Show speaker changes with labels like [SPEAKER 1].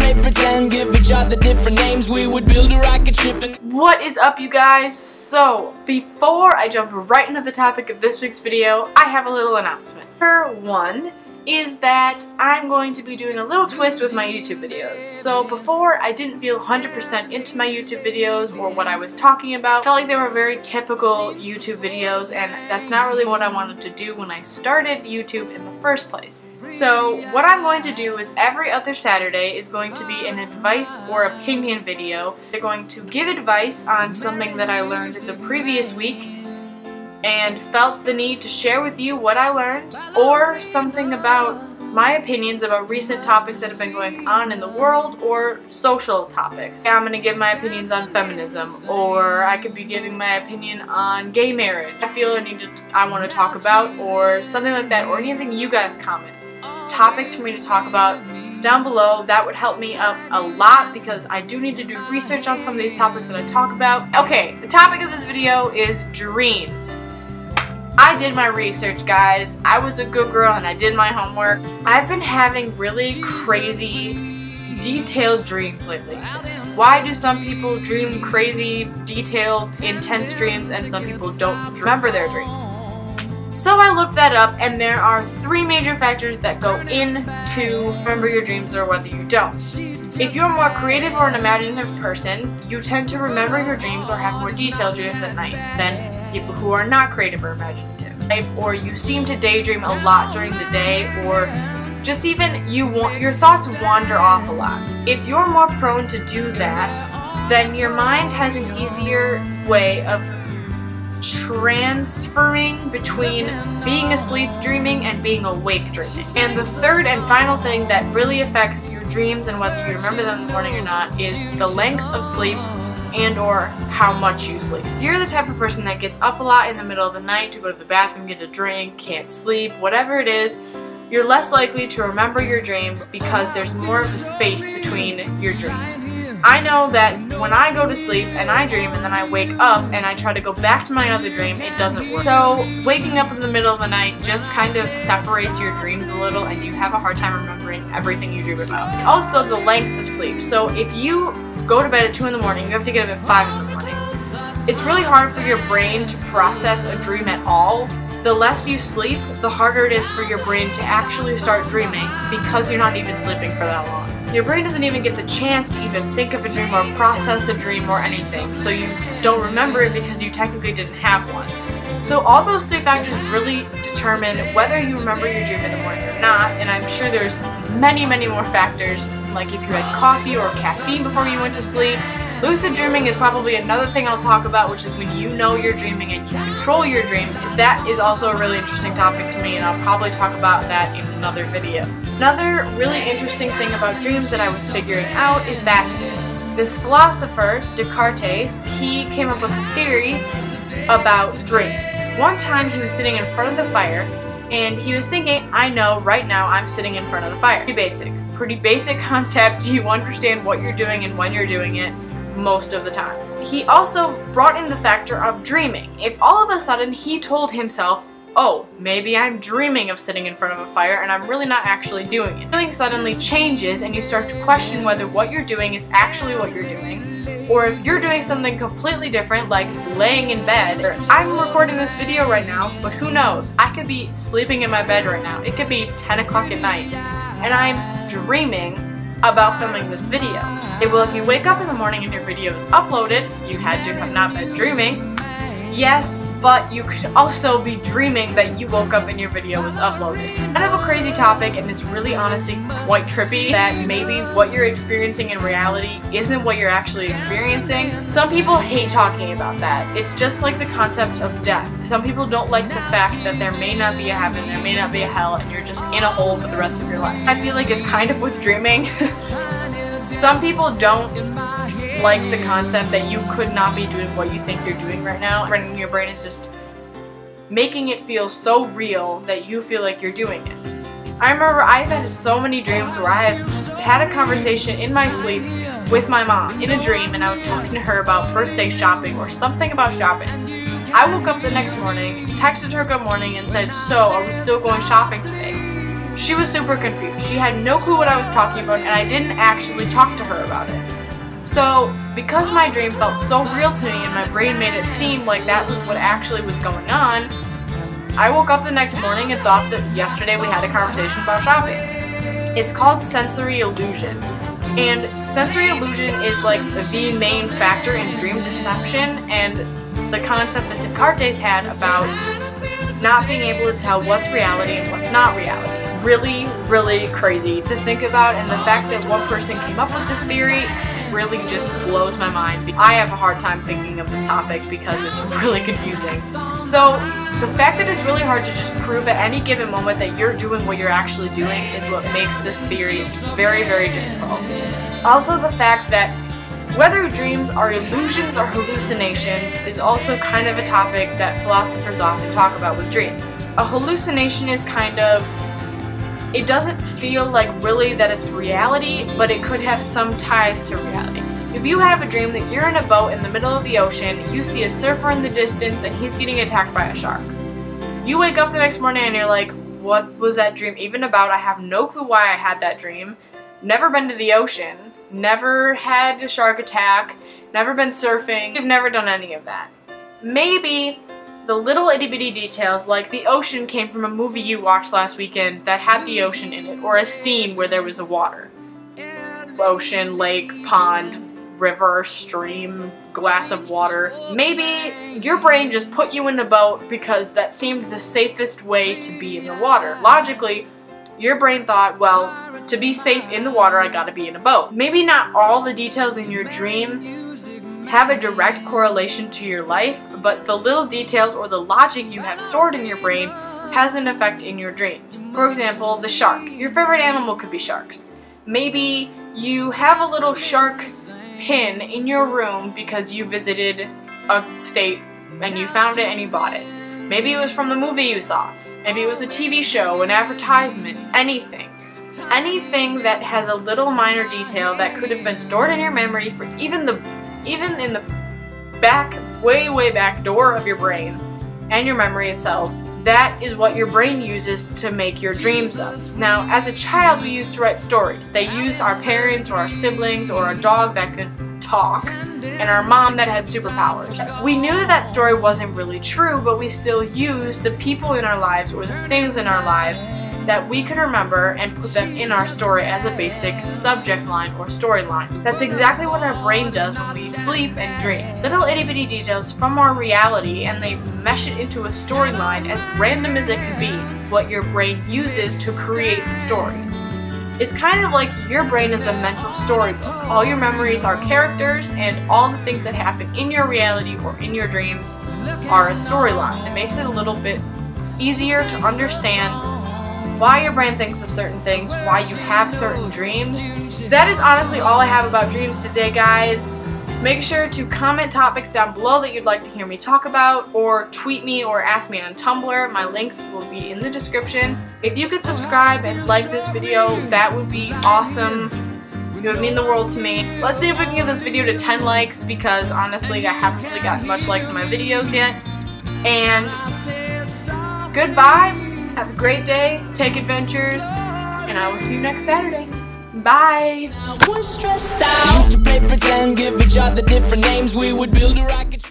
[SPEAKER 1] may pretend, give each other different names. We would build a rocket ship and...
[SPEAKER 2] What is up, you guys? So, before I jump right into the topic of this week's video, I have a little announcement. Number one is that I'm going to be doing a little twist with my YouTube videos. So before, I didn't feel 100% into my YouTube videos or what I was talking about. I felt like they were very typical YouTube videos, and that's not really what I wanted to do when I started YouTube in the first place. So what I'm going to do is every other Saturday is going to be an advice or opinion video. They're going to give advice on something that I learned the previous week and felt the need to share with you what I learned, or something about my opinions about recent topics that have been going on in the world, or social topics. I'm going to give my opinions on feminism, or I could be giving my opinion on gay marriage. I feel I want to talk about, or something like that, or anything you guys comment. Topics for me to talk about down below. That would help me up a lot because I do need to do research on some of these topics that I talk about. Okay, the topic of this video is dreams. I did my research, guys. I was a good girl and I did my homework. I've been having really crazy, detailed dreams lately. Why do some people dream crazy, detailed, intense dreams and some people don't remember their dreams? So I looked that up, and there are 3 major factors that go into remember your dreams or whether you don't. If you're a more creative or an imaginative person, you tend to remember your dreams or have more detailed dreams at night than people who are not creative or imaginative. Or you seem to daydream a lot during the day, or just even your thoughts wander off a lot. If you're more prone to do that, then your mind has an easier way of transferring between being asleep dreaming and being awake dreaming. And the third and final thing that really affects your dreams and whether you remember them in the morning or not is the length of sleep and or how much you sleep. If you're the type of person that gets up a lot in the middle of the night to go to the bathroom, get a drink, can't sleep, whatever it is, you're less likely to remember your dreams because there's more of a space between your dreams. I know that when I go to sleep and I dream and then I wake up and I try to go back to my other dream, it doesn't work. So waking up in the middle of the night just kind of separates your dreams a little and you have a hard time remembering everything you dream about. Also, the length of sleep. So if you go to bed at 2 in the morning, you have to get up at 5 in the morning. It's really hard for your brain to process a dream at all. The less you sleep, the harder it is for your brain to actually start dreaming because you're not even sleeping for that long. Your brain doesn't even get the chance to even think of a dream or process a dream or anything, so you don't remember it because you technically didn't have one. So all those 3 factors really determine whether you remember your dream in the morning or not, and I'm sure there's many more factors, like if you had coffee or caffeine before you went to sleep. Lucid dreaming is probably another thing I'll talk about, which is when you know you're dreaming and you control your dream. That is also a really interesting topic to me, and I'll probably talk about that in another video. Another really interesting thing about dreams that I was figuring out is that this philosopher, Descartes, he came up with a theory about dreams. One time he was sitting in front of the fire and he was thinking, I know right now I'm sitting in front of the fire. Pretty basic concept. You understand what you're doing and when you're doing it most of the time. He also brought in the factor of dreaming. If all of a sudden he told himself, oh, maybe I'm dreaming of sitting in front of a fire and I'm really not actually doing it. Feeling suddenly changes and you start to question whether what you're doing is actually what you're doing, or if you're doing something completely different, like laying in bed. I'm recording this video right now, but who knows? I could be sleeping in my bed right now. It could be 10 o'clock at night and I'm dreaming about filming this video. Well, if you wake up in the morning and your video is uploaded, you had to have not been dreaming. Yes, but you could also be dreaming that you woke up and your video was uploaded. Kind of a crazy topic, and it's really honestly quite trippy that maybe what you're experiencing in reality isn't what you're actually experiencing. Some people hate talking about that. It's just like the concept of death. Some people don't like the fact that there may not be a heaven, there may not be a hell, and you're just in a hole for the rest of your life. I feel like it's kind of with dreaming. Some people don't like the concept that you could not be doing what you think you're doing right now, and your brain is just making it feel so real that you feel like you're doing it. I remember I've had so many dreams where I've had a conversation in my sleep with my mom in a dream, and I was talking to her about birthday shopping or something about shopping. I woke up the next morning, texted her good morning, and said, so are we still going shopping today? She was super confused. She had no clue what I was talking about, and I didn't actually talk to her about it. So, because my dream felt so real to me and my brain made it seem like that was what actually was going on, I woke up the next morning and thought that yesterday we had a conversation about shopping. It's called sensory illusion. And sensory illusion is like the main factor in dream deception, and the concept that Descartes had about not being able to tell what's reality and what's not reality. Really, really crazy to think about, and the fact that one person came up with this theory really just blows my mind. I have a hard time thinking of this topic because it's really confusing. So the fact that it's really hard to just prove at any given moment that you're doing what you're actually doing is what makes this theory very, very difficult. Also, the fact that whether dreams are illusions or hallucinations is also kind of a topic that philosophers often talk about with dreams. A hallucination is kind of, it doesn't feel like really that it's reality, but it could have some ties to reality. If you have a dream that you're in a boat in the middle of the ocean, you see a surfer in the distance and he's getting attacked by a shark. You wake up the next morning and you're like, what was that dream even about? I have no clue why I had that dream. Never been to the ocean, never had a shark attack, never been surfing, I've never done any of that. Maybe the little itty bitty details like the ocean came from a movie you watched last weekend that had the ocean in it, or a scene where there was a water. Ocean, lake, pond, river, stream, glass of water. Maybe your brain just put you in a boat because that seemed the safest way to be in the water. Logically, your brain thought, well, to be safe in the water, I gotta be in a boat. Maybe not all the details in your dream have a direct correlation to your life, but the little details or the logic you have stored in your brain has an effect in your dreams. For example, the shark. Your favorite animal could be sharks. Maybe you have a little shark pin in your room because you visited a state and you found it and you bought it. Maybe it was from the movie you saw. Maybe it was a TV show, an advertisement, anything. Anything that has a little minor detail that could have been stored in your memory for even in the back, way back door of your brain and your memory itself. That is what your brain uses to make your dreams up. Now, as a child, we used to write stories. They used our parents or our siblings or a dog that could talk and our mom that had superpowers. We knew that that story wasn't really true, but we still used the people in our lives or the things in our lives that we can remember and put them in our story as a basic subject line or storyline. That's exactly what our brain does when we sleep and dream. Little itty bitty details from our reality, and they mesh it into a storyline as random as it could be, what your brain uses to create the story. It's kind of like your brain is a mental storybook. All your memories are characters, and all the things that happen in your reality or in your dreams are a storyline. It makes it a little bit easier to understand why your brain thinks of certain things, why you have certain dreams. That is honestly all I have about dreams today, guys. Make sure to comment topics down below that you'd like to hear me talk about, or tweet me or ask me on Tumblr. My links will be in the description. If you could subscribe and like this video, that would be awesome. It would mean the world to me. Let's see if we can get this video to 10 likes, because honestly I haven't really gotten much likes on my videos yet. And good vibes. Have a great day, take adventures, and I will see you next Saturday. Bye!
[SPEAKER 1] I was stressed out. Used to play pretend, give each other different names. We would build a rocket.